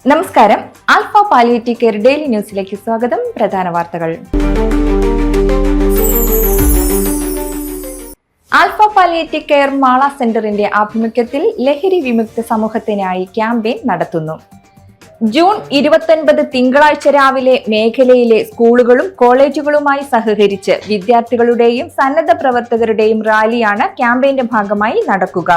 നമസ്കാരം. Alpha palliative care daily ന്യൂസിലേക്ക് സ്വാഗതം. പ്രധാന വാർത്തകൾ. ആൽഫ പാലിയേറ്റീവ് കെയർ മാള സെന്ററിന്റെ ആഭിമുഖ്യത്തിൽ ലഹരി വിമുക്ത സമൂഹത്തിനായി ക്യാമ്പയിൻ നടത്തുന്നു. ജൂൺ 29 തിങ്കളാഴ്ച രാവിലെ മേഖലയിലെ സ്കൂളുകളും കോളേജുകളുമായി സഹകരിച്ച് വിദ്യാർത്ഥികളുടെയും സന്നദ്ധ പ്രവർത്തകരുടെയും റാലിയാണ് ക്യാമ്പയിന്റെ ഭാഗമായി നടക്കുക.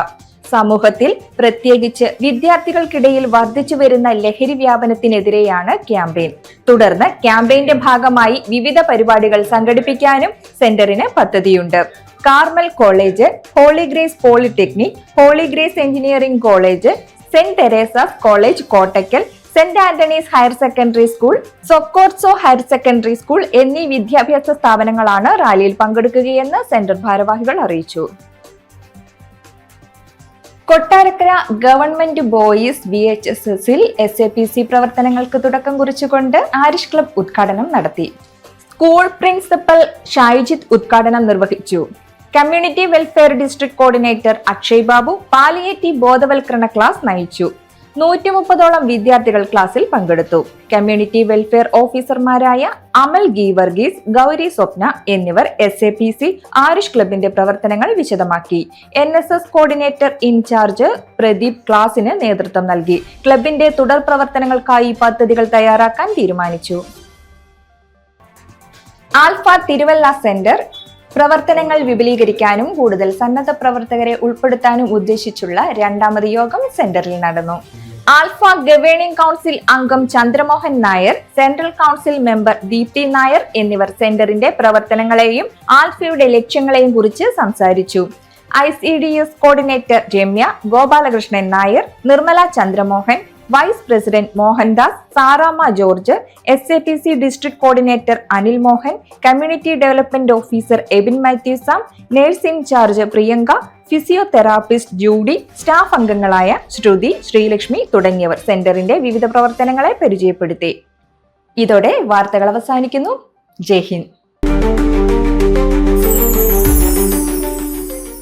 സമൂഹത്തിൽ പ്രത്യേകിച്ച് വിദ്യാർത്ഥികൾക്കിടയിൽ വർദ്ധിച്ചു വരുന്ന ലഹരി വ്യാപനത്തിനെതിരെയാണ് ക്യാമ്പയിൻ. തുടർന്ന് ക്യാമ്പയിന്റെ ഭാഗമായി വിവിധ പരിപാടികൾ സംഘടിപ്പിക്കാനും സെന്ററിന് പദ്ധതിയുണ്ട്. Carmel College, Holy Grace Polytechnic, Holy Grace Engineering College, Saint Teresa's College Kottakkal, Saint Antony's Higher Secondary School, Socorro Higher Secondary School എന്നീ വിദ്യാഭ്യാസ സ്ഥാപനങ്ങളാണ് റാലിയിൽ പങ്കെടുക്കുകയെന്ന് സെന്റർ ഭാരവാഹികൾ അറിയിച്ചു. കൊട്ടാരക്കര ഗവൺമെന്റ് ബോയ്സ് VHSSൽ SAPC പ്രവർത്തനങ്ങൾക്ക് തുടക്കം കുറിച്ചുകൊണ്ട് ആരിഷ് ക്ലബ് ഉദ്ഘാടനം നടത്തി. സ്കൂൾ പ്രിൻസിപ്പൽ ഷൈജിത്ത് ഉദ്ഘാടനം നിർവഹിച്ചു. Community welfare district coordinator Akshay Babu palliative ബോധവൽക്കരണ ക്ലാസ് നയിച്ചു. 130ഓളം വിദ്യാർത്ഥികൾ ക്ലാസ്സിൽ പങ്കെടുത്തു. കമ്മ്യൂണിറ്റി വെൽഫെയർ ഓഫീസർമാരായ അമൽ ഗീവർഗീസ്, ഗൗരി സ്വപ്ന എന്നിവർ SAPC ആരിഷ് ക്ലബിന്റെ പ്രവർത്തനങ്ങൾ വിശദമാക്കി. NSS കോർഡിനേറ്റർ ഇൻചാർജ് പ്രദീപ് ക്ലാസിന് നേതൃത്വം നൽകി. ക്ലബിന്റെ തുടർ പ്രവർത്തനങ്ങൾക്കായി പദ്ധതികൾ തയ്യാറാക്കാൻ തീരുമാനിച്ചു. ആൽഫ തിരുവല്ല സെന്റർ പ്രവർത്തനങ്ങൾ വിപുലീകരിക്കാനും കൂടുതൽ സന്നദ്ധ പ്രവർത്തകരെ ഉൾപ്പെടുത്താനും ഉദ്ദേശിച്ചുള്ള രണ്ടാമത് യോഗം സെന്ററിൽ നടന്നു. ആൽഫ ഗവേണിംഗ് കൗൺസിൽ അംഗം Chandramohan Nair, central council member Deepthi Nair എന്നിവർ സെന്ററിന്റെ പ്രവർത്തനങ്ങളെയും ആൽഫയുടെ ലക്ഷ്യങ്ങളെയും കുറിച്ച് സംസാരിച്ചു. ICDS coordinator Ramya, Gopalakrishnan Nair, Nirmala Chandramohan, vice president Mohandas, Saramma George, SAPC district coordinator Anil Mohan, community development officer Ebin Mathew Sam, nurse incharge Priyanka, physiotherapist Judy, staff അംഗങ്ങളായ ശ്രുതി, ശ്രീലക്ഷ്മി തുടങ്ങിയവർ സെന്ററിന്റെ വിവിധ പ്രവർത്തനങ്ങളെ പരിചയപ്പെടുത്തി. ഇതോടെ വാർത്തകൾ അവസാനിക്കുന്നു. ജയ് ഹിന്ദ്.